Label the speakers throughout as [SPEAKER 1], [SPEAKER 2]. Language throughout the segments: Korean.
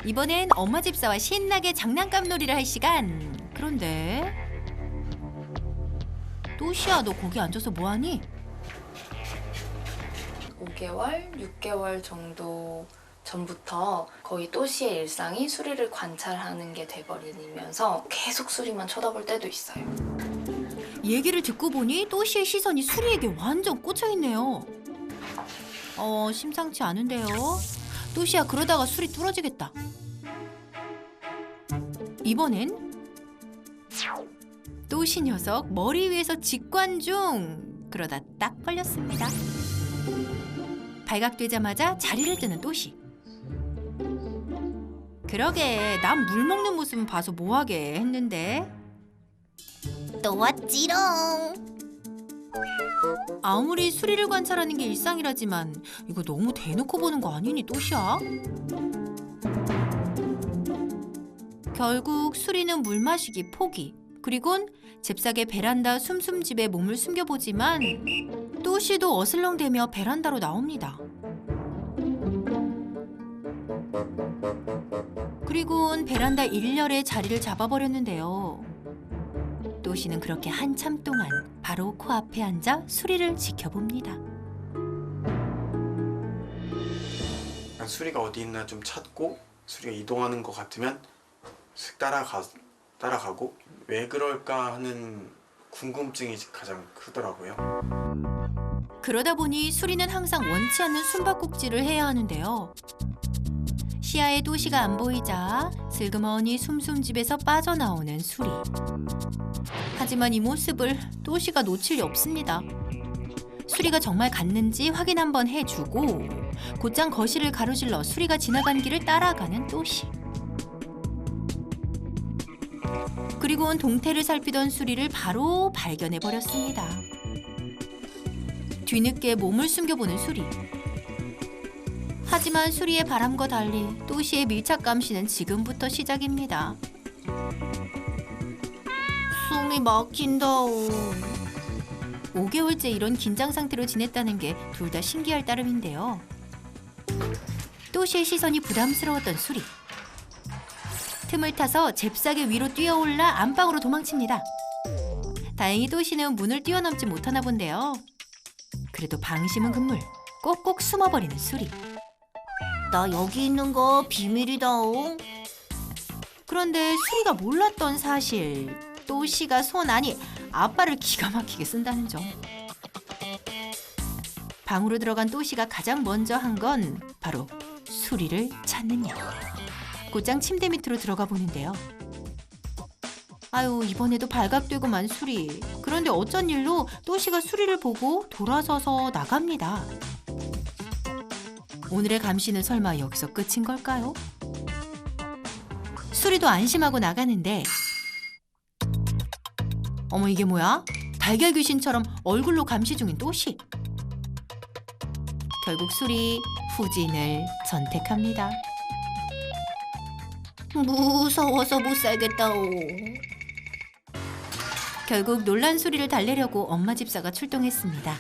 [SPEAKER 1] 이번엔 엄마 집사와 신나게 장난감 놀이를 할 시간. 그런데 또시야, 너 거기 앉아서 뭐하니?
[SPEAKER 2] 5개월, 6개월 정도 전부터 거의 또시의 일상이 수리를 관찰하는 게 돼버리면서 계속 수리만 쳐다볼 때도 있어요.
[SPEAKER 1] 얘기를 듣고 보니 또시의 시선이 수리에게 완전 꽂혀있네요. 심상치 않은데요. 또시야, 그러다가 수리 뚫어지겠다. 이번엔 또시 녀석 머리 위에서 직관 중. 그러다 딱 걸렸습니다. 발각되자마자 자리를 뜨는 또시. 그러게, 난 물 먹는 모습은 봐서 뭐하게 했는데. 또 왔지롱. 아무리 수리를 관찰하는 게 일상이라지만 이거 너무 대놓고 보는 거 아니니, 또시야? 결국 수리는 물 마시기 포기. 그리곤 잽싸게 베란다 숨숨집에 몸을 숨겨보지만 또시도 어슬렁대며 베란다로 나옵니다. 그리곤 베란다 일렬에 자리를 잡아버렸는데요. 또시는 그렇게 한참 동안 바로 코앞에 앉아 수리를 지켜봅니다.
[SPEAKER 3] 그냥 수리가 어디 있나 좀 찾고 수리가 이동하는 것 같으면 슥 따라가고 왜 그럴까 하는 궁금증이 가장 크더라고요.
[SPEAKER 1] 그러다 보니 수리는 항상 원치 않는 숨바꼭질을 해야 하는데요. 시야에 또시가 안 보이자 슬그머니 숨숨집에서 빠져나오는 수리. 하지만 이 모습을 또시가 놓칠 리 없습니다. 수리가 정말 갔는지 확인 한번 해주고 곧장 거실을 가로질러 수리가 지나간 길을 따라가는 또시. 그리고는 동태를 살피던 수리를 바로 발견해버렸습니다. 뒤늦게 몸을 숨겨보는 수리. 하지만 수리의 바람과 달리 또시의 밀착 감시는 지금부터 시작입니다. 숨이 막힌다오. 5개월째 이런 긴장 상태로 지냈다는 게 둘 다 신기할 따름인데요. 또시의 시선이 부담스러웠던 수리. 틈을 타서 잽싸게 위로 뛰어올라 안방으로 도망칩니다. 다행히 또시는 문을 뛰어넘지 못하나 본데요. 그래도 방심은 금물. 꼭꼭 숨어버리는 수리. 나 여기 있는 거 비밀이다옹. 그런데 수리가 몰랐던 사실. 또시가 아빠를 기가 막히게 쓴다는 점. 방으로 들어간 또시가 가장 먼저 한 건 바로 수리를 찾는 일. 곧장 침대 밑으로 들어가 보는데요. 아유, 이번에도 발각되고만 수리. 그런데 어쩐 일로 또시가 수리를 보고 돌아서서 나갑니다. 오늘의 감시는 설마 여기서 끝인 걸까요? 수리도 안심하고 나가는데 어머, 이게 뭐야? 달걀 귀신처럼 얼굴로 감시 중인 또시. 결국 수리 후진을 선택합니다. 무서워서 못 살겠다오. 결국 놀란 수리를 달래려고 엄마 집사가 출동했습니다.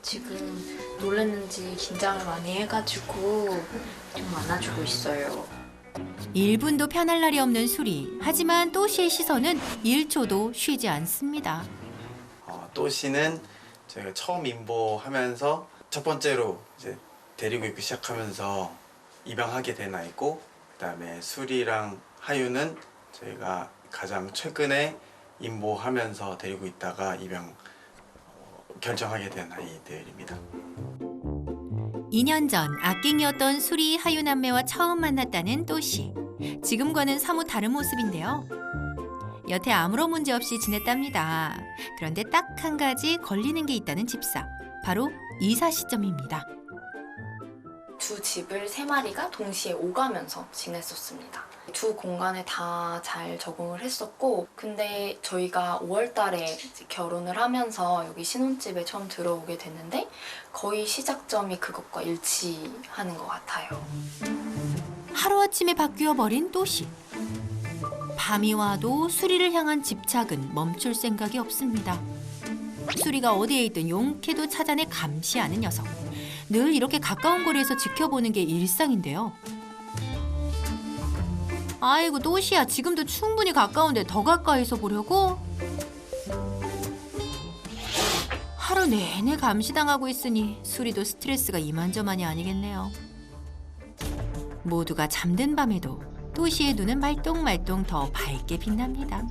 [SPEAKER 2] 지금 놀랐는지 긴장을 많이 해가지고 좀 안아주고 있어요.
[SPEAKER 1] 1분도 편할 날이 없는 수리. 하지만 또시의 시선은 1초도 쉬지 않습니다.
[SPEAKER 3] 또시는 저희가 처음 임보하면서 첫 번째로 이제 데리고 있기 시작하면서 입양하게 된 아이고, 그다음에 수리랑 하유는 저희가 가장 최근에 임보하면서 데리고 있다가 입양 결정하게 된 아이들입니다.
[SPEAKER 1] 2년 전 악갱이었던 수리 하유 남매와 처음 만났다는 또시. 지금과는 사뭇 다른 모습인데요. 여태 아무런 문제 없이 지냈답니다. 그런데 딱 한 가지 걸리는 게 있다는 집사. 바로 이사 시점입니다.
[SPEAKER 2] 두 집을 3마리가 동시에 오가면서 지냈었습니다. 두 공간에 다 잘 적응을 했었고, 근데 저희가 5월 달에 이제 결혼을 하면서 여기 신혼집에 처음 들어오게 됐는데 거의 시작점이 그것과 일치하는 것 같아요.
[SPEAKER 1] 하루아침에 바뀌어버린 또시. 밤이 와도 수리를 향한 집착은 멈출 생각이 없습니다. 수리가 어디에 있든 용케도 찾아내 감시하는 녀석. 늘 이렇게 가까운 거리에서 지켜보는 게 일상인데요. 아이고 또시야, 지금도 충분히 가까운데 더 가까이서 보려고? 하루 내내 감시당하고 있으니 수리도 스트레스가 이만저만이 아니겠네요. 모두가 잠든 밤에도 또시의 눈은 말똥말똥 더 밝게 빛납니다.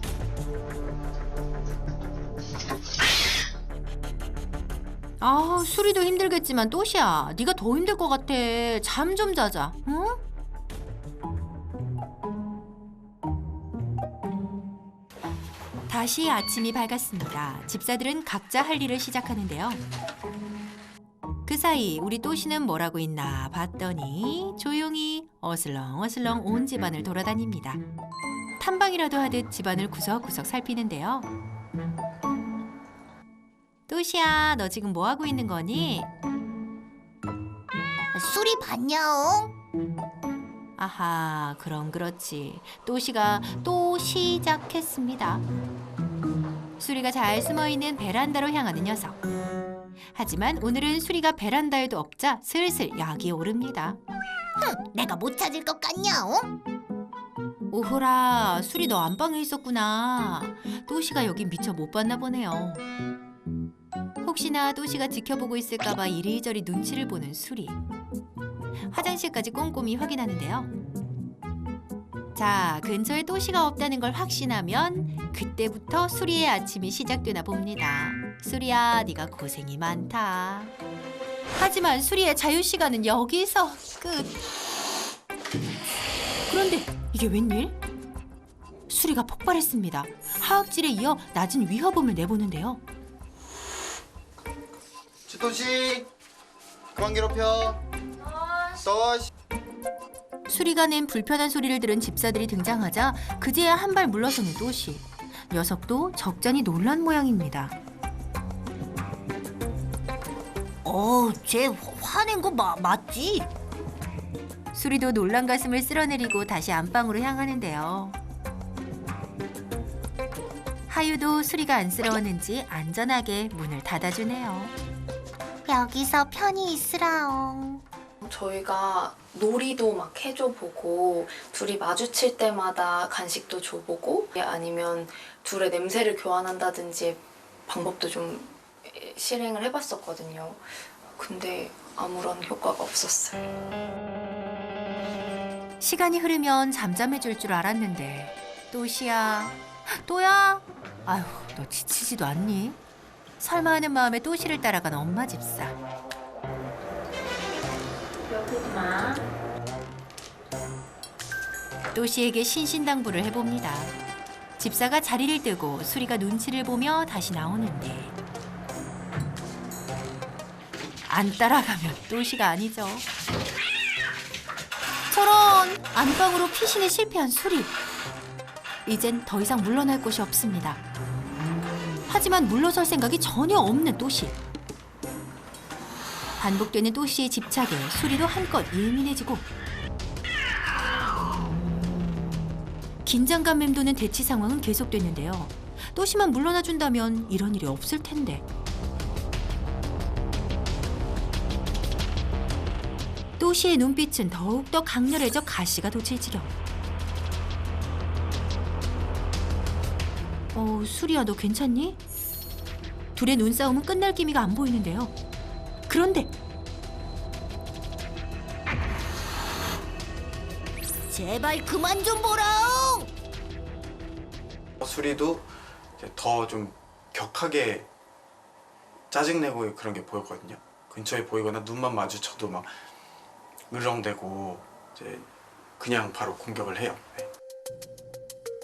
[SPEAKER 1] 아, 수리도 힘들겠지만 또시야, 네가 더 힘들 것 같아. 잠 좀 자자, 응? 다시 아침이 밝았습니다. 집사들은 각자 할 일을 시작하는데요. 그 사이 우리 또시는 뭘 하고 있나 봤더니 조용히 어슬렁어슬렁 온 집안을 돌아다닙니다. 탐방이라도 하듯 집안을 구석구석 살피는데요. 또시야, 너 지금 뭐 하고 있는 거니?
[SPEAKER 4] 수리 봤냐옹?
[SPEAKER 1] 아하, 그럼 그렇지. 또시가 또 시작했습니다. 수리가 잘 숨어있는 베란다로 향하는 녀석. 하지만 오늘은 수리가 베란다에도 없자 슬슬 약이 오릅니다.
[SPEAKER 4] 내가 못 찾을 것 같냐옹?
[SPEAKER 1] 오호라, 수리 너 안방에 있었구나. 또시가 여긴 미처 못 봤나 보네요. 혹시나 또시가 지켜보고 있을까봐 이리저리 눈치를 보는 수리. 화장실까지 꼼꼼히 확인하는데요. 자, 근처에 또시가 없다는 걸 확신하면 그때부터 수리의 아침이 시작되나 봅니다. 수리야, 네가 고생이 많다. 하지만 수리의 자유시간은 여기서 끝. 그런데 이게 웬일? 수리가 폭발했습니다. 하악질에 이어 낮은 위협음을 내보는데요.
[SPEAKER 5] 치토씨 그만 괴롭혀. 또시.
[SPEAKER 1] 수리가 낸 불편한 소리를 들은 집사들이 등장하자 그제야 한 발 물러서는 또시. 녀석도 적잖이 놀란 모양입니다.
[SPEAKER 4] 쟤 화낸 거 맞지?
[SPEAKER 1] 수리도 놀란 가슴을 쓸어내리고 다시 안방으로 향하는데요. 하유도 수리가 안쓰러웠는지 안전하게 문을 닫아주네요.
[SPEAKER 4] 여기서 편히 있으라옹.
[SPEAKER 2] 저희가 놀이도 막 해줘보고 둘이 마주칠 때마다 간식도 줘보고 아니면 둘의 냄새를 교환한다든지 방법도 좀 실행을 해봤었거든요. 근데 아무런 효과가 없었어요.
[SPEAKER 1] 시간이 흐르면 잠잠해질 줄 알았는데 또시야, 또야? 아휴, 너 지치지도 않니? 설마 하는 마음에 또시를 따라간 엄마 집사. 또시에게 신신당부를 해봅니다. 집사가 자리를 뜨고 수리가 눈치를 보며 다시 나오는데 안 따라가면 또시가 아니죠. 저런, 안방으로 피신에 실패한 수리. 이젠 더 이상 물러날 곳이 없습니다. 하지만 물러설 생각이 전혀 없는 또시. 반복되는 또시의 집착에 수리도 한껏 예민해지고 긴장감 맴도는 대치 상황은 계속되는데요. 또시만 물러나준다면 이런 일이 없을 텐데. 또시의 눈빛은 더욱더 강렬해져 가시가 돋칠 지경. 수리야, 너 괜찮니? 둘의 눈싸움은 끝날 기미가 안 보이는데요. 그런데
[SPEAKER 4] 제발 그만 좀 보라옹.
[SPEAKER 3] 수리도 더 좀 격하게 짜증내고 그런 게 보였거든요. 근처에 보이거나 눈만 마주쳐도 막 을렁대고 이제 그냥 바로 공격을 해요. 네.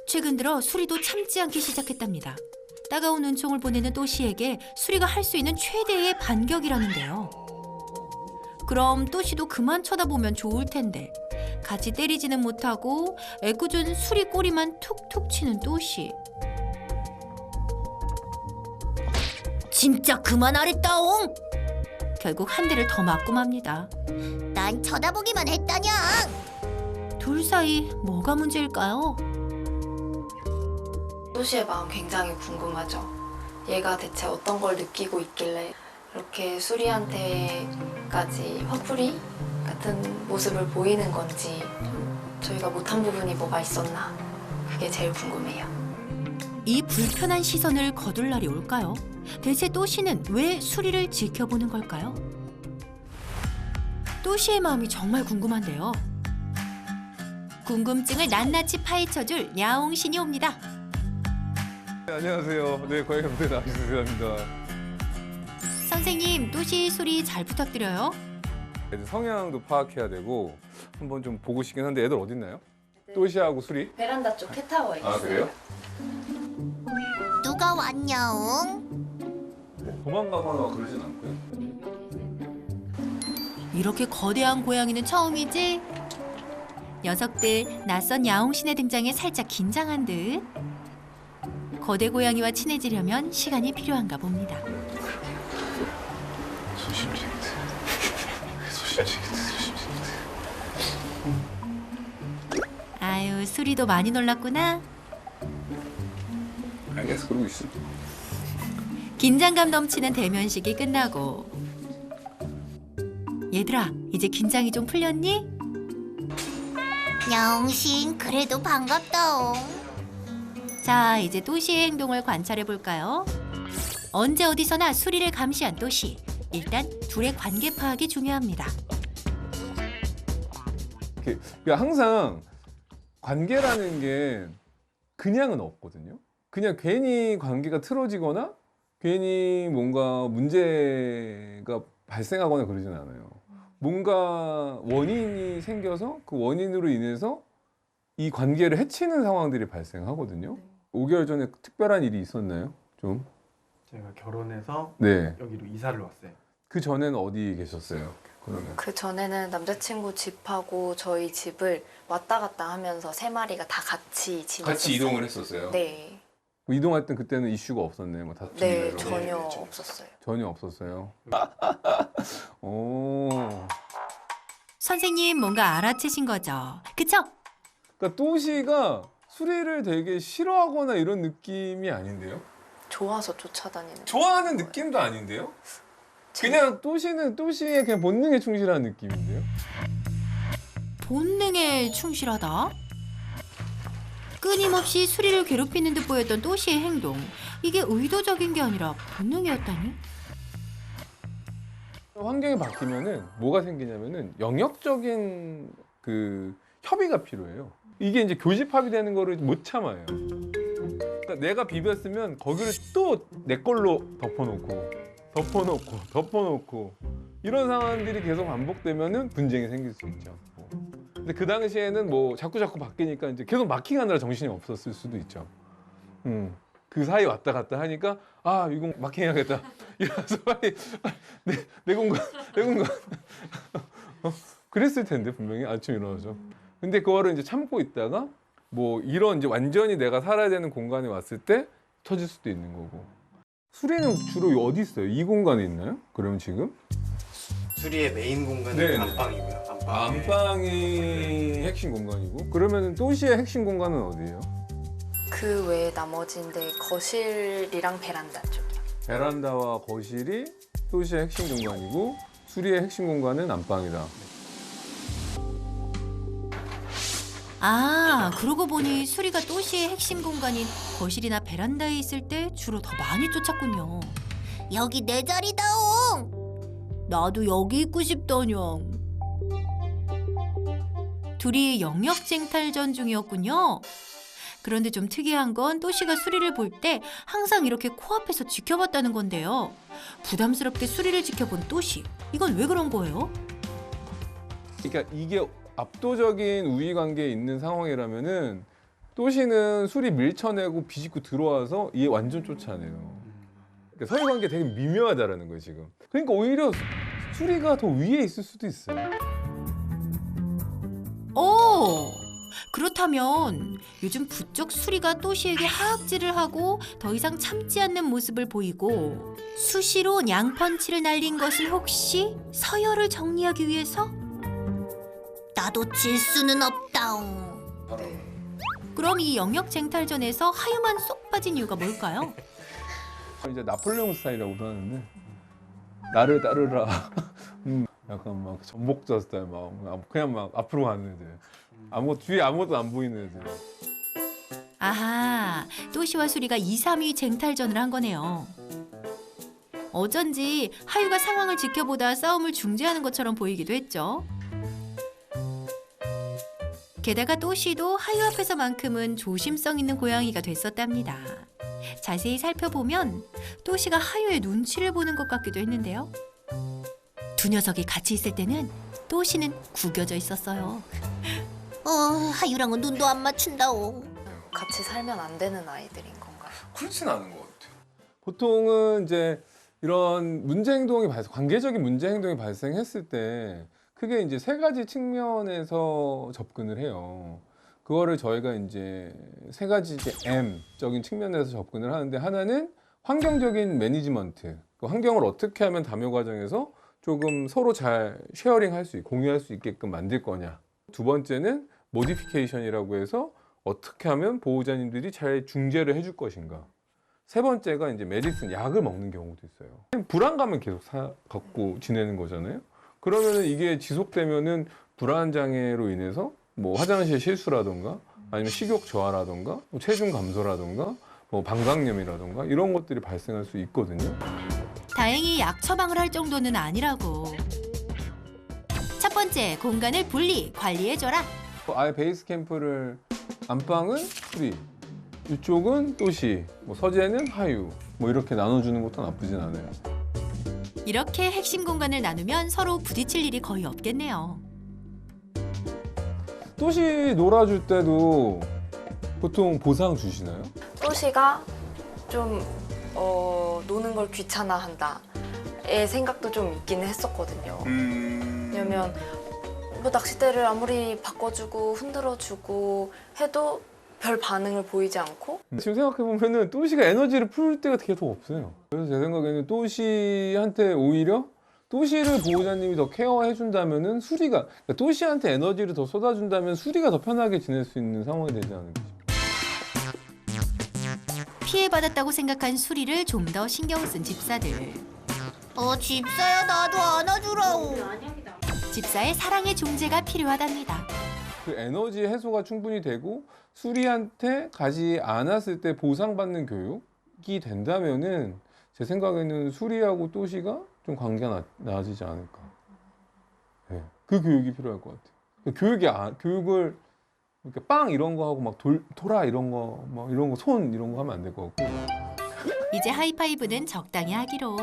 [SPEAKER 1] 최근 들어 수리도 참지 않기 시작했답니다. 따가운 은총을 보내는 또시에게 수리가 할 수 있는 최대의 반격이라는데요. 그럼 또시도 그만 쳐다보면 좋을 텐데 같이 때리지는 못하고 애꿎은 수리 꼬리만 툭툭 치는 또시.
[SPEAKER 4] 진짜 그만하랬다옹.
[SPEAKER 1] 결국 한 대를 더 맞고 맙니다.
[SPEAKER 4] 난 쳐다보기만 했다냥.
[SPEAKER 1] 둘 사이 뭐가 문제일까요?
[SPEAKER 2] 또시의 마음 굉장히 궁금하죠. 얘가 대체 어떤 걸 느끼고 있길래 이렇게 수리한테까지 화풀이 같은 모습을 보이는 건지 좀 저희가 못한 부분이 뭐가 있었나 그게 제일 궁금해요.
[SPEAKER 1] 이 불편한 시선을 거둘 날이 올까요? 대체 또시는 왜 수리를 지켜보는 걸까요? 또시의 마음이 정말 궁금한데요. 궁금증을 낱낱이 파헤쳐줄 야옹신이 옵니다.
[SPEAKER 6] 네, 안녕하세요. 네, 고양이 감독 나와주셔서
[SPEAKER 1] 선생님, 또시 수리 잘 부탁드려요.
[SPEAKER 6] 애들 성향도 파악해야 되고 한번 좀 보고 싶긴 한데 애들 어디 있나요? 또시하고 수리?
[SPEAKER 2] 베란다 쪽 캣타워에 있어요.
[SPEAKER 6] 아, 그래요?
[SPEAKER 4] 누가 왔냐옹?
[SPEAKER 6] 도망가거나 그러진 않고요.
[SPEAKER 1] 이렇게 거대한 고양이는 처음이지? 녀석들 낯선 야옹신의 등장에 살짝 긴장한 듯. 거대 고양이와 친해지려면 시간이 필요한가 봅니다. 아유, 수리도 많이 놀랐구나.
[SPEAKER 6] 알겠어, 그러고 있어.
[SPEAKER 1] 긴장감 넘치는 대면식이 끝나고 얘들아, 이제 긴장이 좀 풀렸니?
[SPEAKER 4] 영신 그래도 반갑다옹.
[SPEAKER 1] 자, 이제 또시의 행동을 관찰해 볼까요? 언제 어디서나 수리를 감시한 또시. 일단 둘의 관계 파악이 중요합니다.
[SPEAKER 6] 그러니까 항상 관계라는 게 그냥은 없거든요. 그냥 괜히 관계가 틀어지거나 괜히 뭔가 문제가 발생하거나 그러진 않아요. 뭔가 원인이 생겨서 그 원인으로 인해서 이 관계를 해치는 상황들이 발생하거든요. 5개월 전에 특별한 일이 있었나요? 좀?
[SPEAKER 3] 제가 결혼해서
[SPEAKER 6] 네.
[SPEAKER 3] 여기로 이사를 왔어요.
[SPEAKER 6] 그 전에는 어디 계셨어요? 그러면?
[SPEAKER 2] 그 전에는 남자친구 집하고 저희 집을 왔다 갔다 하면서 세 마리가 다 같이 지냈었어요.
[SPEAKER 6] 같이 이동을 했었어요?
[SPEAKER 2] 네.
[SPEAKER 6] 이동할 땐 그때는 이슈가 없었네요. 뭐 다툼이나
[SPEAKER 2] 네,
[SPEAKER 6] 이런 거.
[SPEAKER 2] 전혀
[SPEAKER 3] 네,
[SPEAKER 2] 없었어요.
[SPEAKER 6] 전혀 없었어요. 오.
[SPEAKER 1] 선생님 뭔가 알아채신 거죠? 그쵸?
[SPEAKER 6] 그러니까 또시가 수리를 되게 싫어하거나 이런 느낌이 아닌데요?
[SPEAKER 2] 좋아서 쫓아다니는.
[SPEAKER 6] 좋아하는 느낌도 아닌데요? 그냥 또시는 또시의 그냥 본능에 충실한 느낌인데요?
[SPEAKER 1] 본능에 충실하다? 끊임없이 수리를 괴롭히는 듯 보였던 또시의 행동. 이게 의도적인 게 아니라 본능이었다니?
[SPEAKER 6] 환경이 바뀌면은 뭐가 생기냐면은 영역적인 그 협의가 필요해요. 이게 이제 교집합이 되는 거를 못 참아요. 그러니까 내가 비볐으면 거기를 또 내 걸로 덮어놓고 이런 상황들이 계속 반복되면은 분쟁이 생길 수 있죠. 근데 그 당시에는 뭐 자꾸 바뀌니까 이제 계속 마킹하느라 정신이 없었을 수도 있죠. 그 사이 왔다 갔다 하니까 아 이거 마킹해야겠다. 이래서 빨리 내 공간 그랬을 텐데 분명히 아침 일어나서. 근데 그거를 이제 참고 있다가 뭐 이런 이제 완전히 내가 살아야 되는 공간에 왔을 때 터질 수도 있는 거고. 수리는 주로 어디 있어요? 이 공간에 있나요? 그러면 지금?
[SPEAKER 3] 수리의 메인 공간은
[SPEAKER 6] 네.
[SPEAKER 3] 안방이고요.
[SPEAKER 6] 안방이 핵심 공간이고 그러면 또시의 핵심 공간은 어디예요?
[SPEAKER 2] 그 외에 나머지인데 거실이랑 베란다 쪽이요.
[SPEAKER 6] 베란다와 거실이 또시의 핵심 공간이고 수리의 핵심 공간은 안방이다.
[SPEAKER 1] 아, 그러고 보니 수리가 또시의 핵심 공간인 거실이나 베란다에 있을 때 주로 더 많이 쫓았군요.
[SPEAKER 4] 여기 내 자리다옹.
[SPEAKER 1] 나도 여기 있고 싶다냥. 둘이 영역 쟁탈전 중이었군요. 그런데 좀 특이한 건 또시가 수리를 볼 때 항상 이렇게 코앞에서 지켜봤다는 건데요. 부담스럽게 수리를 지켜본 또시. 이건 왜 그런 거예요?
[SPEAKER 6] 그러니까 이게 압도적인 우위 관계에 있는 상황이라면은 또시는 수리 밀쳐내고 비집고 들어와서 얘 완전 쫓아내요. 그러니까 서로 관계 되게 미묘하다라는 거예요 지금. 그러니까 오히려 수리가 더 위에 있을 수도 있어요.
[SPEAKER 1] 오! 그렇다면 요즘 부쩍 수리가 또시에게 하악질을 하고 더 이상 참지 않는 모습을 보이고 수시로 양펀치를 날린 것은 혹시 서열을 정리하기 위해서?
[SPEAKER 4] 나도 질 수는 없다옹.
[SPEAKER 1] 그럼 이 영역 쟁탈전에서 하유만 쏙 빠진 이유가 뭘까요?
[SPEAKER 6] 이제 나폴레옹 스타일이라고 하는데 나를 따르라. 약간 막 전복자 스타일 막 그냥 막 앞으로 가는 애들. 뒤에 아무것도 안 보이는 애들.
[SPEAKER 1] 아하, 또시와 수리가 2, 3위 쟁탈전을 한 거네요. 어쩐지 하유가 상황을 지켜보다 싸움을 중지하는 것처럼 보이기도 했죠. 게다가 또시도 하유 앞에서만큼은 조심성 있는 고양이가 됐었답니다. 자세히 살펴보면 또시가 하유의 눈치를 보는 것 같기도 했는데요. 두 녀석이 같이 있을 때는 또시는 구겨져 있었어요.
[SPEAKER 4] 하유랑은 눈도 안 맞춘다옹.
[SPEAKER 2] 같이 살면 안 되는 아이들인 건가요?
[SPEAKER 6] 그렇진 않은 것 같아요. 보통은 이제 이런 문제 행동이 관계적인 문제 행동이 발생했을 때 크게 이제 세 가지 측면에서 접근을 해요. 그거를 저희가 이제 세 가지 이제 M적인 측면에서 접근을 하는데, 하나는 환경적인 매니지먼트. 그 환경을 어떻게 하면 담요 과정에서 조금 서로 잘 쉐어링할 수 있고 공유할 수 있게끔 만들 거냐. 두 번째는 모디피케이션이라고 해서 어떻게 하면 보호자님들이 잘 중재를 해줄 것인가. 세 번째가 이제 메디슨, 약을 먹는 경우도 있어요. 불안감은 계속 갖고 지내는 거잖아요. 그러면은 이게 지속되면은 불안 장애로 인해서 뭐 화장실 실수라던가 아니면 식욕 저하라던가 뭐 체중 감소라던가 뭐 방광염이라던가 이런 것들이 발생할 수 있거든요.
[SPEAKER 1] 다행히 약 처방을 할 정도는 아니라고. 첫 번째, 공간을 분리, 관리해줘라.
[SPEAKER 6] 아예 베이스 캠프를 안방은 수리, 이쪽은 또시, 뭐 서재는 하유, 뭐 이렇게 나눠주는 것도 나쁘진 않아요.
[SPEAKER 1] 이렇게 핵심 공간을 나누면 서로 부딪힐 일이 거의 없겠네요.
[SPEAKER 6] 또시 놀아줄 때도 보통 보상 주시나요?
[SPEAKER 2] 또시가 좀 노는 걸 귀찮아한다의 생각도 좀 있기는 했었거든요. 왜냐면 뭐 낚싯대를 아무리 바꿔주고 흔들어주고 해도 별 반응을 보이지 않고.
[SPEAKER 6] 지금 생각해보면은 또시가 에너지를 풀 때가 계속 없어요. 그래서 제 생각에는 또시한테 오히려 또시를 보호자님이 더 케어해준다면은 수리가, 그러니까 또시한테 에너지를 더 쏟아준다면 수리가 더 편하게 지낼 수 있는 상황이 되지 않을까 싶어요.
[SPEAKER 1] 피해받았다고 생각한 수리를 좀 더 신경 쓴 집사들.
[SPEAKER 4] 집사야, 나도 안아주라옹.
[SPEAKER 1] 집사의 사랑의 중재가 필요하답니다.
[SPEAKER 6] 그 에너지 해소가 충분히 되고 수리한테 가지 않았을 때 보상받는 교육이 된다면은 제 생각에는 수리하고 또시가 좀 관계가 나아지지 않을까. 네. 그 교육이 필요할 것 같아요. 교육을 이렇게 빵 이런 거 하고 막 돌아 이런 거, 막 이런 거 손 이런 거 하면 안 될 것 같고.
[SPEAKER 1] 이제 하이파이브는 적당히 하기로.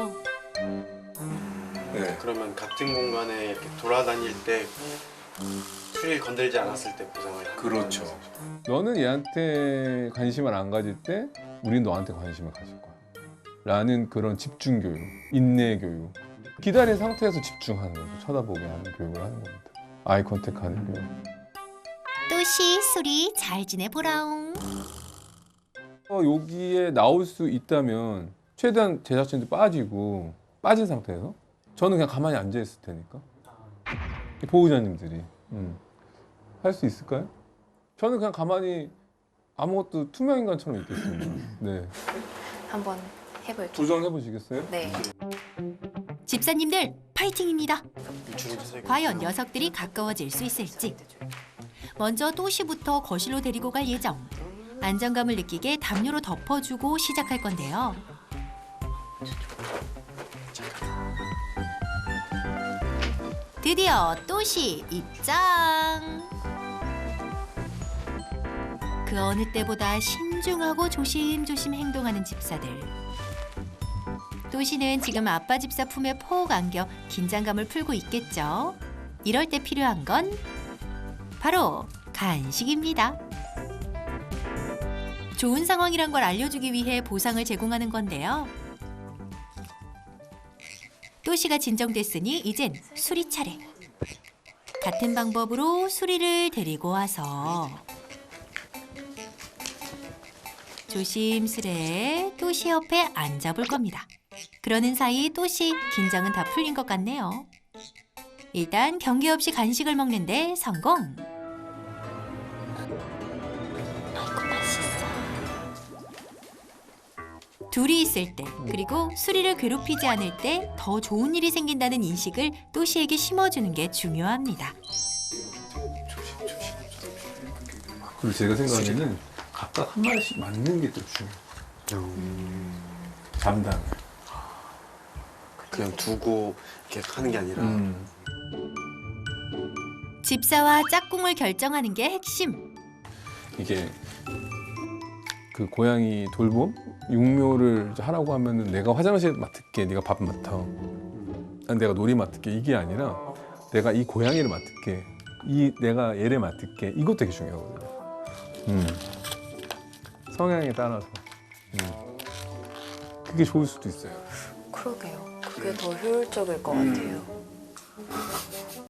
[SPEAKER 3] 네. 그러면 같은 공간에 이렇게 돌아다닐 때 수리를 건들지 않았을 때 보상을 하는
[SPEAKER 6] 그렇죠.
[SPEAKER 3] 거죠.
[SPEAKER 6] 너는 얘한테 관심을 안 가질 때 우린 너한테 관심을 가질 거야. 라는 그런 집중 교육, 인내 교육. 기다린 상태에서 집중하는 거죠. 쳐다보게 하는 교육을 하는 겁니다. 아이 컨택하는 교육.
[SPEAKER 4] 또시, 수리 잘 지내보라옹.
[SPEAKER 6] 여기에 나올 수 있다면 최대한 제작진도 빠진 상태에서 저는 그냥 가만히 앉아 있을 테니까 보호자님들이 할 수 있을까요? 저는 그냥 가만히 아무것도 투명인간처럼 있겠습니다. 네,
[SPEAKER 2] 한번 해볼게요.
[SPEAKER 6] 도전해 보시겠어요?
[SPEAKER 2] 네.
[SPEAKER 1] 집사님들 파이팅입니다.
[SPEAKER 3] 줄을 서서
[SPEAKER 1] 과연 녀석들이 가까워질 수 있을지. 먼저 또시부터 거실로 데리고 갈 예정. 안정감을 느끼게 담요로 덮어주고 시작할 건데요. 드디어 또시 입장. 그 어느 때보다 신중하고 조심조심 행동하는 집사들. 또시는 지금 아빠 집사 품에 푹 안겨 긴장감을 풀고 있겠죠. 이럴 때 필요한 건 바로 간식입니다. 좋은 상황이란 걸 알려주기 위해 보상을 제공하는 건데요. 또시가 진정됐으니 이젠 수리 차례. 같은 방법으로 수리를 데리고 와서 조심스레 또시 옆에 앉아볼 겁니다. 그러는 사이 또시 긴장은 다 풀린 것 같네요. 일단 경계 없이 간식을 먹는데 성공. 둘이 있을 때 그리고 수리를 괴롭히지 않을 때 더 좋은 일이 생긴다는 인식을 또시에게 심어주는 게 중요합니다.
[SPEAKER 6] 그리고 제가 생각하기에는 각각 한 마리씩 맞는 게 더 중요해요. 담당.
[SPEAKER 3] 그냥 두고 이렇게 하는 게 아니라
[SPEAKER 1] 집사와 짝꿍을 결정하는 게 핵심.
[SPEAKER 6] 이게 그 고양이 돌봄 육묘를 하라고 하면은 내가 화장실 맡을게, 네가 밥 맡아, 내가 놀이 맡을게 이게 아니라 내가 이 고양이를 맡을게, 내가 얘를 맡을게, 이것도 되게 중요하거든요. 성향에 따라서 그게 좋을 수도 있어요.
[SPEAKER 2] 그러게요. 그게 더 효율적일 것 같아요.